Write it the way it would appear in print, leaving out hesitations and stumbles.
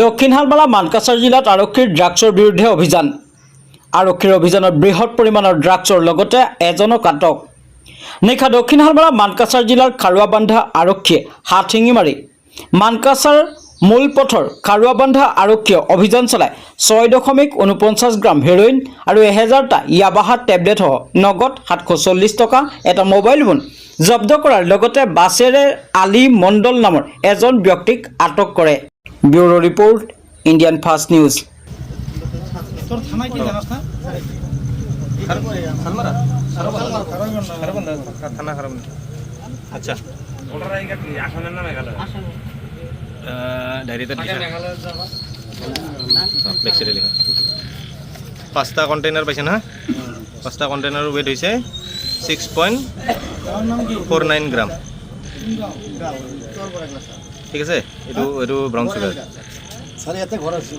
দক্ষিণ হালমালা মানকাছাৰ জিলাত আৰক্ষীৰ ড্ৰাগছৰ বিৰুদ্ধে অভিযান। আৰক্ষীৰ অভিযানত বৃহৎ পৰিমাণৰ ড্ৰাগছৰ লগতে এজনক আটক। নিশা দক্ষিণ হালমালা মানকাছাৰ জিলাৰ খাৰুৱাবান্ধা আৰক্ষীয়ে হাত শিঙি মাৰি মানকাছাৰ মূল পথৰ খাৰুৱাবান্ধা আৰক্ষীয়ে অভিযান চলাই 6.49 গ্ৰাম হেৰইন আৰু 1000টা ইয়াবাহা টেবলেটসহ নগদ 740 টকা এটা মোবাইল ফোন জব্দ কৰাৰ লগতে বাছেৰে আলী মণ্ডল নামৰ এজন ব্যক্তিক আটক কৰে। Bureau report, Indian fast news. তোর থানা কি জানাস না? থানা খারাপ। আচ্ছা ওটার আইগা কি আসনের নামে গেল? ডায়েরিতে লিখা। ফ্লেক্সিতে লিখা। 5টা কন্টেইনার পাইছে না? 5টা কন্টেইনাৰৰ ওয়েট হৈছে 6.49 গ্ৰাম। ঠিক আছে, এইটো ব্ৰাউন চুগাৰ। স্যাৰ এতে ঘৰ আছে।